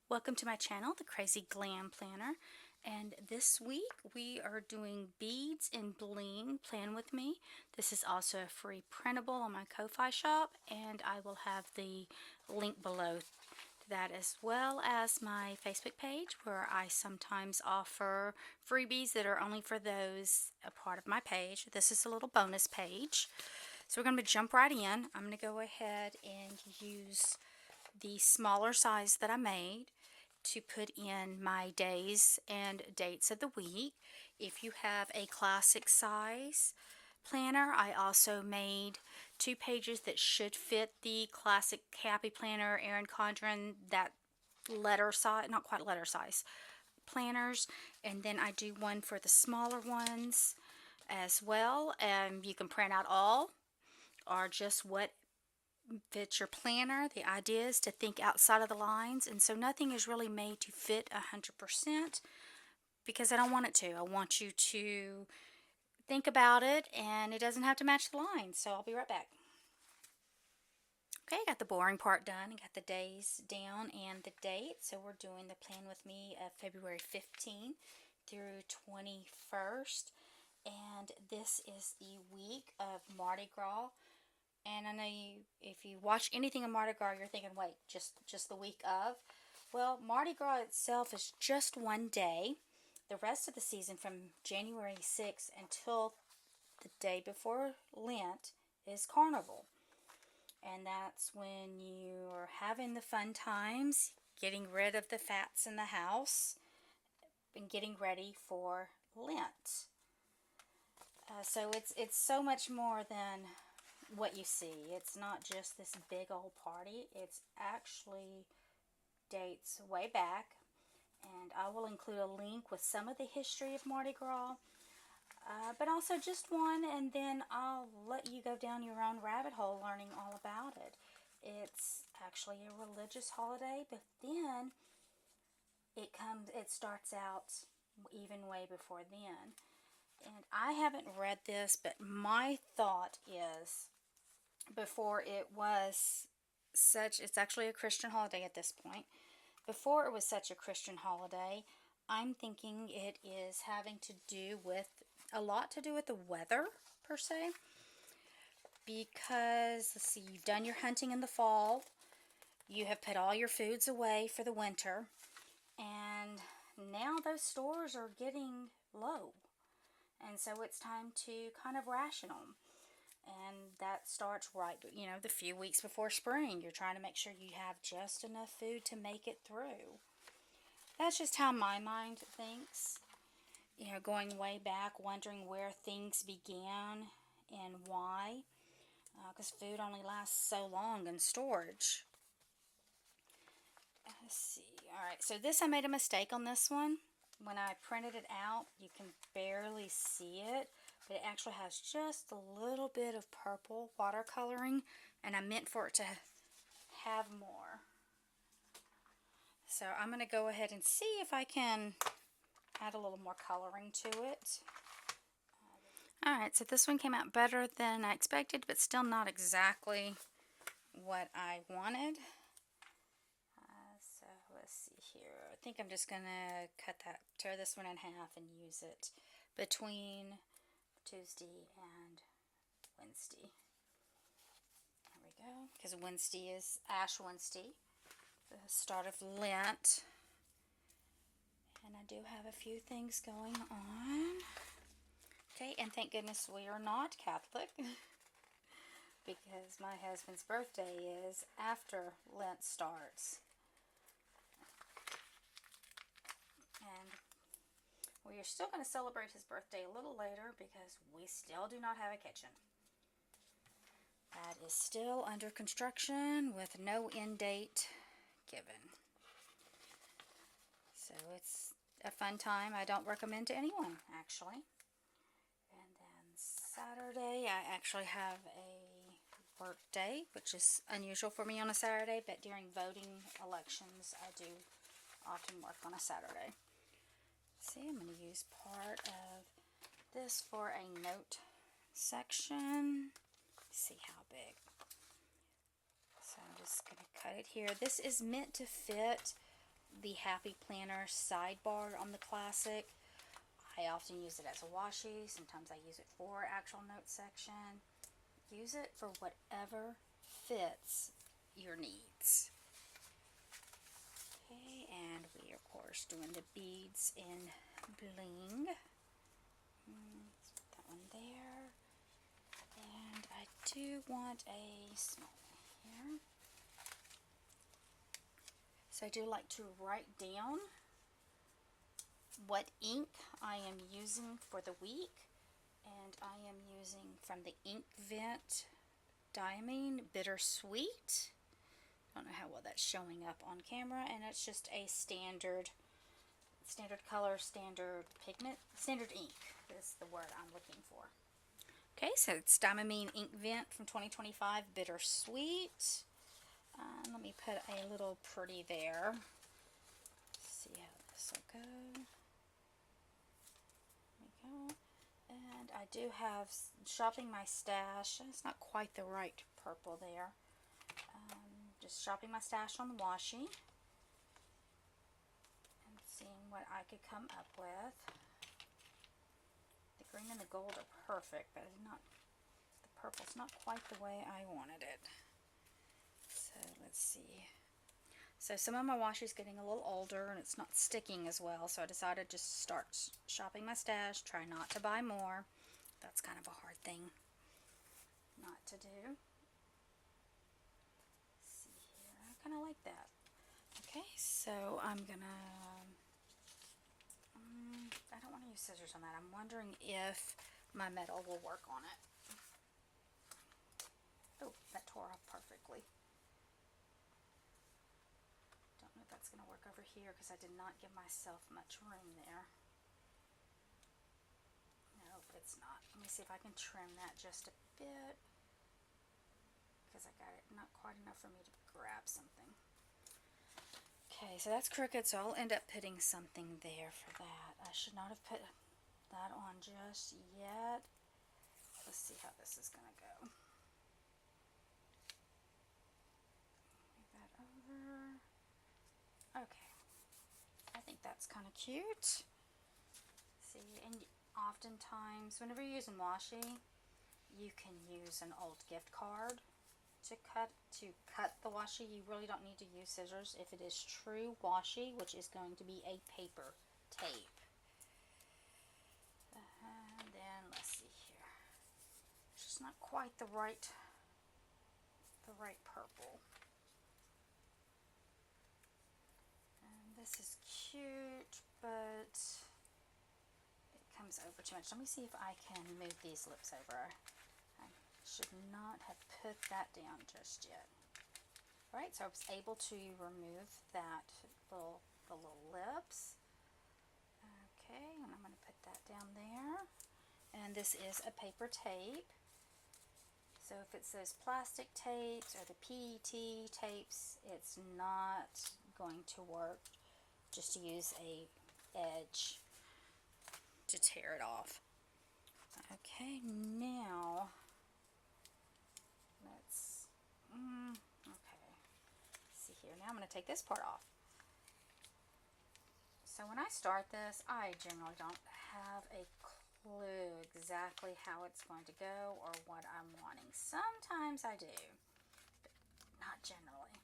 Welcome to my channel, The Crazy Glam Planner, and this week we are doing beads in bling. Plan with me. This is also a free printable on my Ko-Fi shop, and I will have the link below to that, as well as my Facebook page where I sometimes offer freebies that are only for those a part of my page. This is a little bonus page. So we're going to jump right in. I'm going to go ahead and use the smaller size that I made to put in my days and dates of the week. If you have a classic size planner, I also made 2 pages that should fit the classic Happy Planner, Erin Condren, that letter size, not quite letter size planners, and then I do one for the smaller ones as well. You can print out all or just what fits your planner. The idea is to think outside of the lines, and so nothing is really made to fit 100% because I don't want it to. I want you to think about it, and it doesn't have to match the lines. So I'll be right back. Okay, got the boring part done. I got the days down and the date. So we're doing the Plan With Me of February 15th through 21st, and this is the week of Mardi Gras. And I know if you watch anything in Mardi Gras, you're thinking, wait, just the week of? Well, Mardi Gras itself is just one day. The rest of the season, from January 6th until the day before Lent, is Carnival. And that's when you're having the fun times, getting rid of the fats in the house, and getting ready for Lent. So it's so much more than what you see. It's not just this big old party. It's actually dates way back, and I will include a link with some of the history of Mardi Gras, but also just one, and then I'll let you go down your own rabbit hole learning all about it. It's actually a religious holiday, but then it starts out even way before then. And I haven't read this, but my thought is, before it was such, it's actually a Christian holiday at this point. Before it was such a Christian holiday, I'm thinking it is having to do with, a lot to do with the weather, per se. Because, let's see, you've done your hunting in the fall, you have put all your foods away for the winter, and now those stores are getting low. And so it's time to kind of ration them. And that starts right, the few weeks before spring. You're trying to make sure you have just enough food to make it through. That's just how my mind thinks. Going way back, wondering where things began and why. Because food only lasts so long in storage. Let's see. Alright, so I made a mistake on this one. When I printed it out, you can barely see it, but it actually has just a little bit of purple watercoloring, and I meant for it to have more. So I'm going to go ahead and see if I can add a little more coloring to it. Alright, so this one came out better than I expected, but still not exactly what I wanted. So let's see here. I think I'm just going to tear this one in half and use it between Tuesday and Wednesday. There we go. Because Wednesday is Ash Wednesday, the start of Lent. And I do have a few things going on. Okay, and thank goodness we are not Catholic. Because my husband's birthday is after Lent starts. And we are still going to celebrate his birthday a little later because we still do not have a kitchen. That is still under construction with no end date given. So it's a fun time. I don't recommend to anyone, actually. And then Saturday, I actually have a work day, which is unusual for me on a Saturday, but during voting elections, I do often work on a Saturday. See, I'm going to use part of this for a note section. See how big. So I'm just going to cut it here. This is meant to fit the Happy Planner sidebar on the Classic. I often use it as a washi. Sometimes I use it for actual note section. Use it for whatever fits your needs. Okay, and we are of course doing the beads in Bling. Let's put that one there. And I do want a small one here. So I do like to write down what ink I am using for the week. And I am using from the Ink Vent Diamine Bittersweet. I don't know how well that's showing up on camera, and it's just a standard color, standard pigment, standard ink is the word I'm looking for. Okay, so it's Diamine Ink Vent from 2025 Bittersweet. Let me put a little pretty there. See how this will go. There we go. And I do have Shopping My Stash. It's not quite the right purple there. Just shopping my stash on the washi and seeing what I could come up with. The green and the gold are perfect, but the purple's not quite the way I wanted it. So let's see. So some of my washi is getting a little older and it's not sticking as well, so I decided to just start shopping my stash, try not to buy more. That's kind of a hard thing not to do. Kind of like that. Okay, so I'm gonna I don't want to use scissors on that. I'm wondering if my metal will work on it. Oh, that tore off perfectly. Don't know if that's gonna work over here because I did not give myself much room there. Nope, it's not. Let me see if I can trim that just a bit, because I got it not quite enough for me to grab something. Okay, so that's crooked, so I'll end up putting something there for that. I should not have put that on just yet. Let's see how this is going to go. Move that over. Okay, I think that's kind of cute. See, and oftentimes, whenever you're using washi, you can use an old gift card to cut the washi. You really don't need to use scissors if it is true washi, which is going to be a paper tape. And then let's see here. It's just not quite the right purple. And this is cute, but it comes over too much. Let me see if I can move these lips over. Should not have put that down just yet. Alright, so I was able to remove the little lips. Okay, and I'm going to put that down there. And this is a paper tape. So if it's those plastic tapes or the PET tapes, it's not going to work. Just to use a edge to tear it off. Okay, now okay, see here. Now I'm going to take this part off. So when I start this, I generally don't have a clue exactly how it's going to go or what I'm wanting. Sometimes I do, but not generally.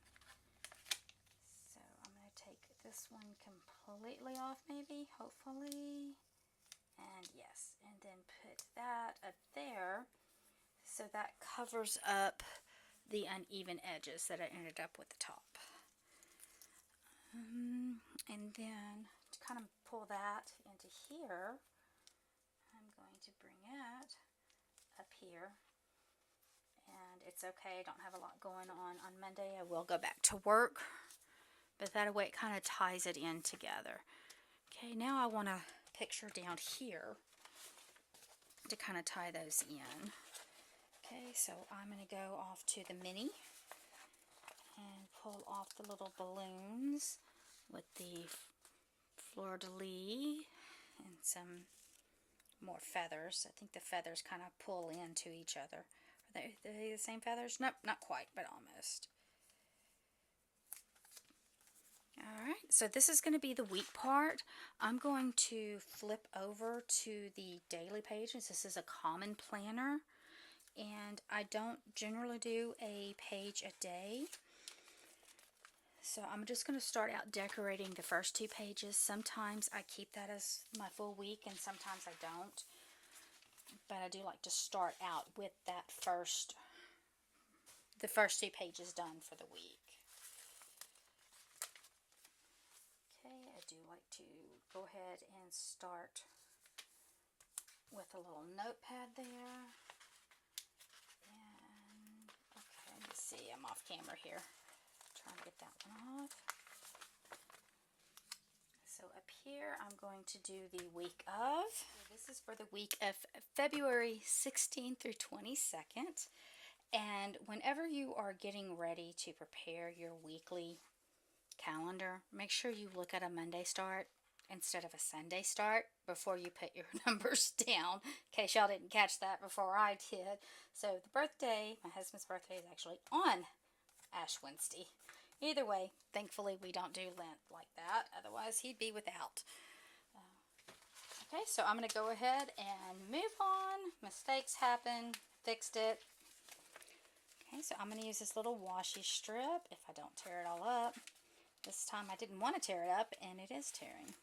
So I'm going to take this one completely off, maybe, hopefully, and yes, and then put that up there so that covers up the uneven edges that I ended up with the top. And then to kind of pull that into here, I'm going to bring it up here. And it's okay, I don't have a lot going on Monday. I will go back to work, but that way it kind of ties it in together. Okay, now I want to picture down here to kind of tie those in. Okay, so I'm going to go off to the mini and pull off the little balloons with the fleur-de-lis and some more feathers. I think the feathers kind of pull into each other. Are they the same feathers? Nope, not quite, but almost. Alright, so this is going to be the week part. I'm going to flip over to the daily pages. This is a common planner, and I don't generally do a page a day. So I'm just going to start out decorating the first 2 pages. Sometimes I keep that as my full week, and sometimes I don't. But I do like to start out with the first 2 pages done for the week. Okay, I do like to go ahead and start with a little notepad there. And, okay, let's see, I'm off camera here. Trying to get that one off. So up here, I'm going to do the week of. So this is for the week of February 16th through 22nd. And whenever you are getting ready to prepare your weekly calendar, make sure you look at a Monday start instead of a Sunday start before you put your numbers down, in case y'all didn't catch that before I did. So the birthday, my husband's birthday, is actually on Ash Wednesday. Either way, thankfully we don't do Lent like that, otherwise he'd be without. Okay, so I'm going to go ahead and move on. Mistakes happen, fixed it. Okay, so I'm going to use this little washi strip if I don't tear it all up. This time I didn't want to tear it up, and it is tearing.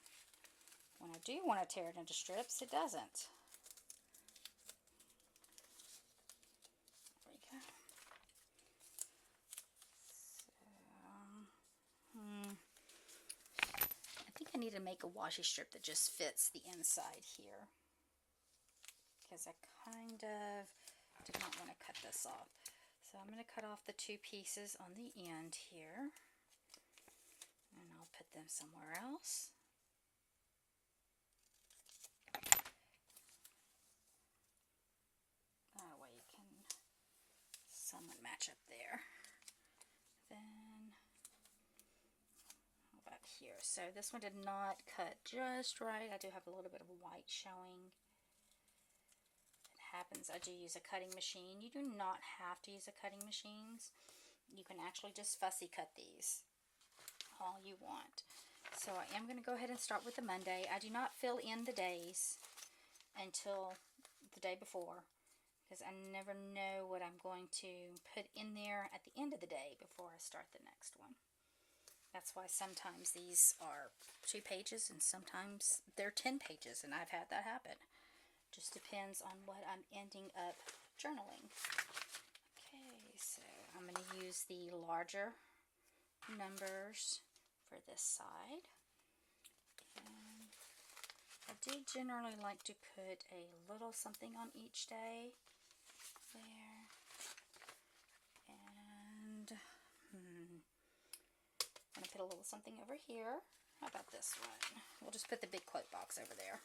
When I do want to tear it into strips, it doesn't. There we go. I think I need to make a washi strip that just fits the inside here, because I kind of did not want to cut this off. So I'm going to cut off the 2 pieces on the end here, and I'll put them somewhere else. That way you can somewhat match up there. Then, how about here? So this one did not cut just right. I do have a little bit of white showing. Happens, I do use a cutting machine. You do not have to use a cutting machines. You can actually just fussy cut these all you want. So I am going to go ahead and start with the Monday. I do not fill in the days until the day before, because I never know what I'm going to put in there at the end of the day before I start the next one. That's why sometimes these are 2 pages and sometimes they're 10 pages, and I've had that happen. Just depends on what I'm ending up journaling. Okay, so I'm going to use the larger numbers for this side. And I do generally like to put a little something on each day. There. And I'm going to put a little something over here. How about this one? We'll just put the big quote box over there.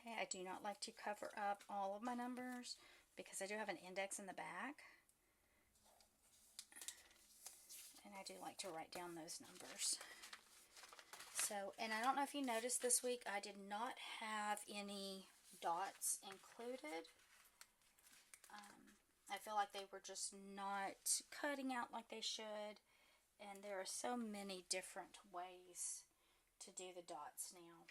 Okay, I do not like to cover up all of my numbers because I do have an index in the back. And I do like to write down those numbers. So, and I don't know if you noticed this week, I did not have any dots included. I feel like they were just not cutting out like they should. And there are so many different ways to do the dots now.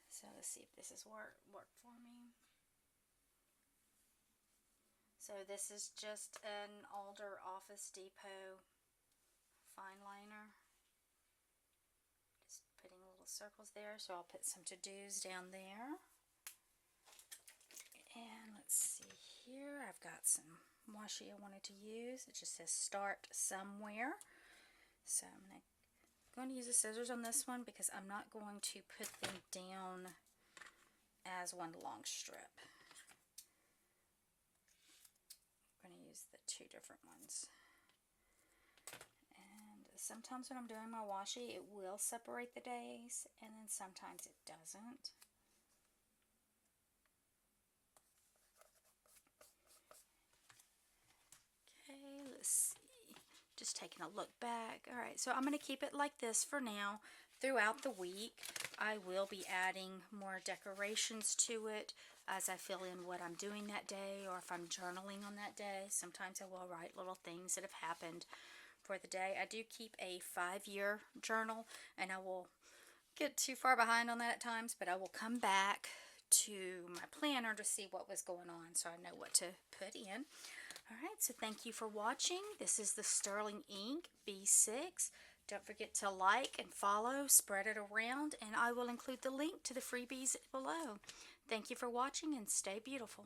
So let's see if this has worked for me. So this is just an older Office Depot fine liner. Just putting little circles there. So I'll put some to-dos down there. And let's see here. I've got some washi I wanted to use. It just says start somewhere. So I'm going to use the scissors on this one because I'm not going to put them down as one long strip. I'm going to use the 2 different ones. And sometimes when I'm doing my washi, it will separate the days, and then sometimes it doesn't. Okay, let's see. Just taking a look back. Alright, so I'm going to keep it like this for now. Throughout the week, I will be adding more decorations to it. as I fill in what I'm doing that day, or if I'm journaling on that day. Sometimes I will write little things that have happened for the day. I do keep a 5-year journal, and I will get too far behind on that at times, but I will come back to my planner to see what was going on so I know what to put in. Alright, so thank you for watching. This is the Sterling Ink B6. Don't forget to like and follow, spread it around, and I will include the link to the freebies below. Thank you for watching, and stay beautiful.